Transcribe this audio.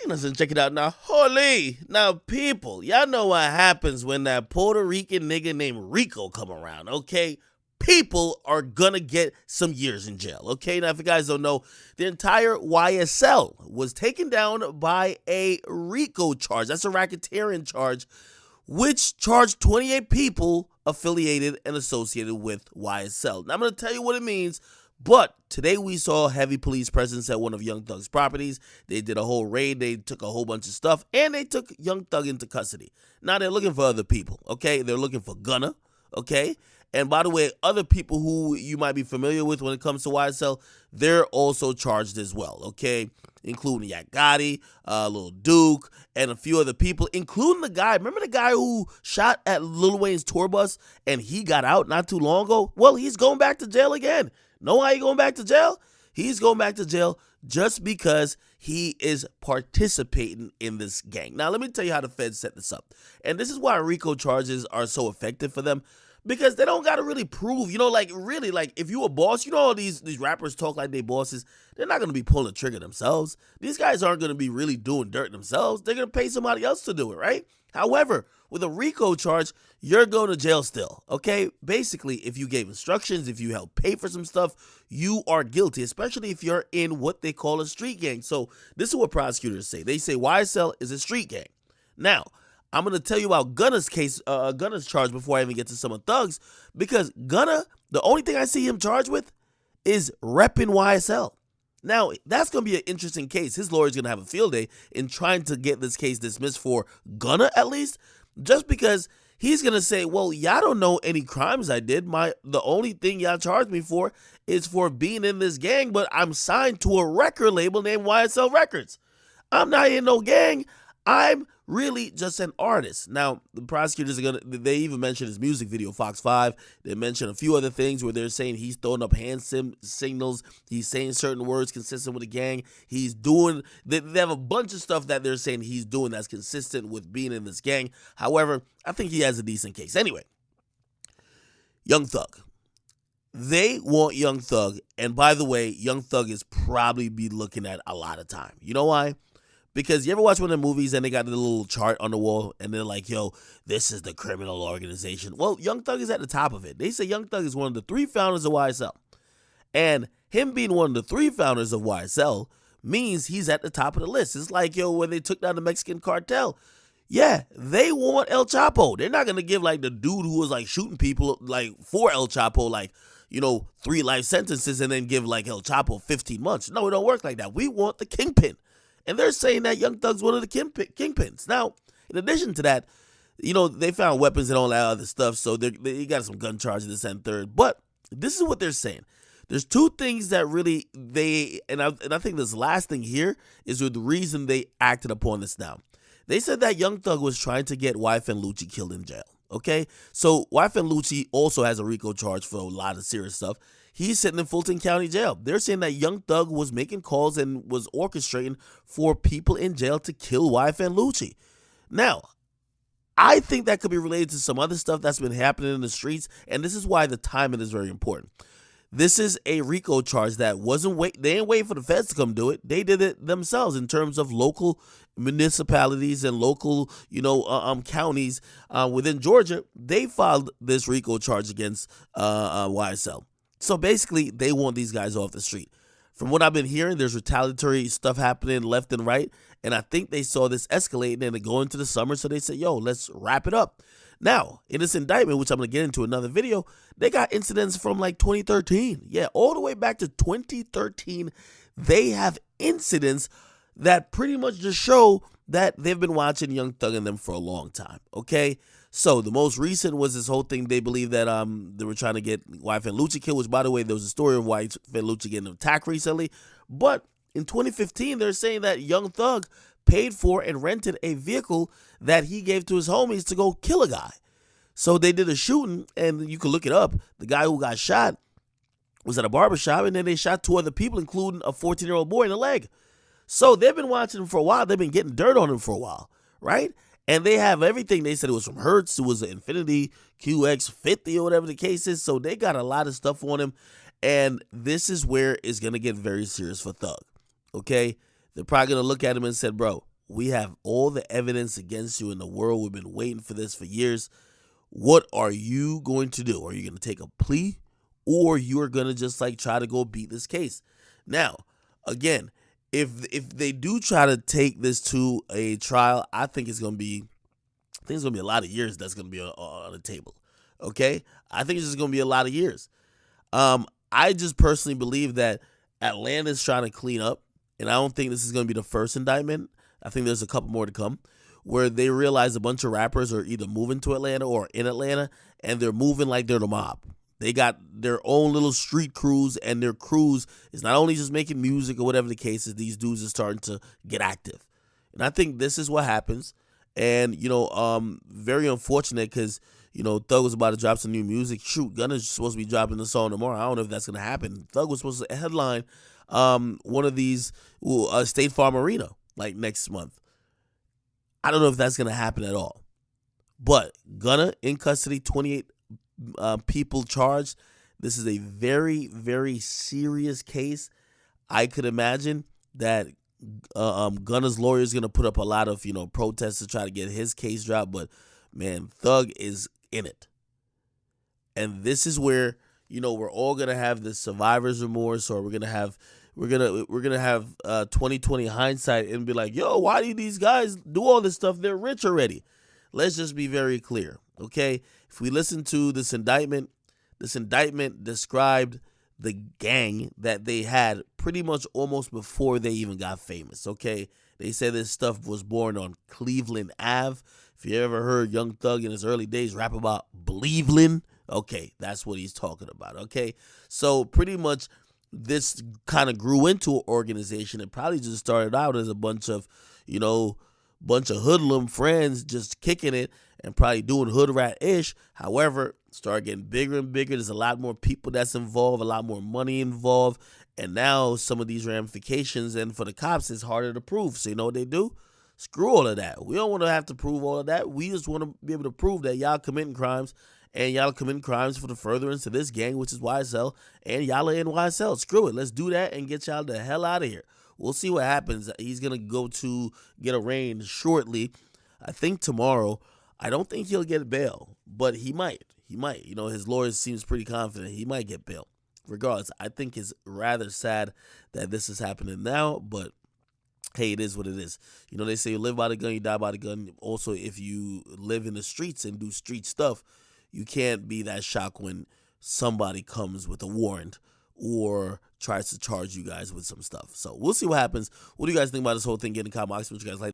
Listen, check it out now. Holy. Now, people, y'all know what happens when that Puerto Rican nigga named Rico come around, okay? People are gonna get some years in jail, okay? Now, if you guys don't know, the entire YSL was taken down by a Rico charge. That's a racketeering charge, which charged 28 people affiliated and associated with YSL. Now, I'm gonna tell you what it means. But today we saw heavy police presence at one of Young Thug's properties. They did a whole raid. They took a whole bunch of stuff, and they took Young Thug into custody. Now they're looking for other people, okay? They're looking for Gunna, okay? And by the way, other people who you might be familiar with when it comes to YSL, they're also charged as well, okay? Including Yak Gotti, Lil Duke, and a few other people, including the guy, remember the guy who shot at Lil Wayne's tour bus and he got out not too long ago? Well, he's going back to jail again. Know why he's going back to jail? He's going back to jail just because he is participating in this gang. Now, let me tell you how the feds set this up. And this is why RICO charges are so effective for them, because they don't got to really prove, really, if you a boss, all these rappers talk like they bosses, they're not going to be pulling the trigger themselves. These guys aren't going to be really doing dirt themselves. They're going to pay somebody else to do it, right? However, with a RICO charge, you're going to jail still, okay? Basically, if you gave instructions, if you helped pay for some stuff, you are guilty, especially if you're in what they call a street gang. So this is what prosecutors say. They say YSL is a street gang. Now, I'm going to tell you about Gunna's case, Gunna's charge before I even get to some of Thug's, because Gunna, the only thing I see him charged with is repping YSL. Now, that's going to be an interesting case. His lawyer's going to have a field day in trying to get this case dismissed for Gunna, at least, just because he's going to say, well, y'all don't know any crimes I did. The only thing y'all charged me for is for being in this gang, but I'm signed to a record label named YSL Records. I'm not in no gang. I'm really just an artist. Now, the prosecutors they even mentioned his music video, Fox 5. They mentioned a few other things where they're saying he's throwing up hand signals. He's saying certain words consistent with the gang. He's doing, they have a bunch of stuff that they're saying he's doing that's consistent with being in this gang. However, I think he has a decent case. Anyway, Young Thug. They want Young Thug. And by the way, Young Thug is probably be looking at a lot of time. You know why? Because you ever watch one of the movies and they got the little chart on the wall and they're like, yo, this is the criminal organization. Well, Young Thug is at the top of it. They say Young Thug is one of the 3 founders of YSL. And him being one of the 3 founders of YSL means he's at the top of the list. It's like, yo, when they took down the Mexican cartel. Yeah, they want El Chapo. They're not going to give like the dude who was like shooting people like for El Chapo, 3 life sentences and then give like El Chapo 15 months. No, it don't work like that. We want the kingpin. And they're saying that Young Thug's one of the kingpins. Now, in addition to that, they found weapons and all that other stuff, so they got some gun charges, this and third. But this is what they're saying. There's 2 things that really and I think this last thing here is the reason they acted upon this now. They said that Young Thug was trying to get YFN Lucci killed in jail, okay? So YFN Lucci also has a RICO charge for a lot of serious stuff. He's sitting in Fulton County Jail. They're saying that Young Thug was making calls and was orchestrating for people in jail to kill YFN Lucci. Now, I think that could be related to some other stuff that's been happening in the streets, and this is why the timing is very important. This is a RICO charge that they ain't waiting for the feds to come do it. They did it themselves in terms of local municipalities and local, counties within Georgia. They filed this RICO charge against YSL. So basically, they want these guys off the street. From what I've been hearing, there's retaliatory stuff happening left and right, and I think they saw this escalating and going into the summer, so they said, yo, let's wrap it up. Now, in this indictment, which I'm going to get into another video, they got incidents from like 2013. Yeah, all the way back to 2013, they have incidents that pretty much just show that they've been watching Young Thug and them for a long time, okay? So the most recent was this whole thing. They believe that they were trying to get YFN Lucci killed, which, by the way, there was a story of YFN Lucci getting attacked recently. But in 2015, they're saying that Young Thug paid for and rented a vehicle that he gave to his homies to go kill a guy. So they did a shooting, and you can look it up. The guy who got shot was at a barbershop, and then they shot 2 other people, including a 14-year-old boy in the leg. So they've been watching him for a while. They've been getting dirt on him for a while, right? And they have everything. They said it was from Hertz. It was an Infinity QX50 or whatever the case is. So they got a lot of stuff on him. And this is where it's going to get very serious for Thug. Okay? They're probably going to look at him and said, bro, we have all the evidence against you in the world. We've been waiting for this for years. What are you going to do? Are you going to take a plea, or you are going to just like try to go beat this case? Now, again, if they do try to take this to a trial, I think it's going to be a lot of years that's going to be on the table. Okay? I think it's just going to be a lot of years. I just personally believe that Atlanta's trying to clean up, and I don't think this is going to be the first indictment. I think there's a couple more to come, where they realize a bunch of rappers are either moving to Atlanta or in Atlanta, and they're moving like they're the mob. They got their own little street crews, and their crews is not only just making music or whatever the case is, these dudes are starting to get active. And I think this is what happens. And, very unfortunate because, Thug was about to drop some new music. Shoot, Gunna's supposed to be dropping the song tomorrow. I don't know if that's going to happen. Thug was supposed to headline one of these State Farm Arena like next month. I don't know if that's going to happen at all. But Gunna in custody, 28 people charged. This is a very, very serious case. I could imagine that Gunna's lawyer is going to put up a lot of, protests to try to get his case dropped. But, man, Thug is in it. And this is where, we're all going to have this survivor's remorse, or we're going to have 2020 hindsight and be like, yo, why do these guys do all this stuff? They're rich already. Let's just be very clear, okay? If we listen to this indictment described the gang that they had pretty much almost before they even got famous, okay? They said this stuff was born on Cleveland Ave. If you ever heard Young Thug in his early days rap about Cleveland, okay, that's what he's talking about, okay? So pretty much this kind of grew into an organization. It probably just started out as a bunch of hoodlum friends just kicking it and probably doing hood rat-ish. However, started getting bigger and bigger. There's a lot more people that's involved, a lot more money involved, and now some of these ramifications, and for the cops, it's harder to prove. So you know what they do? Screw all of that. We don't want to have to prove all of that. We just want to be able to prove that y'all committing crimes, and y'all committing crimes for the furtherance of this gang, which is YSL, and y'all are in YSL. Screw it. Let's do that and get y'all the hell out of here. We'll see what happens. He's going to go to get arraigned shortly. I think tomorrow. I don't think he'll get bail, but he might. He might. His lawyer seems pretty confident he might get bail. Regardless, I think it's rather sad that this is happening now, but hey, it is what it is. They say you live by the gun, you die by the gun. Also, if you live in the streets and do street stuff, you can't be that shocked when somebody comes with a warrant or tries to charge you guys with some stuff. So we'll see what happens. What do you guys think about this whole thing? Get in the comment box. What you guys like?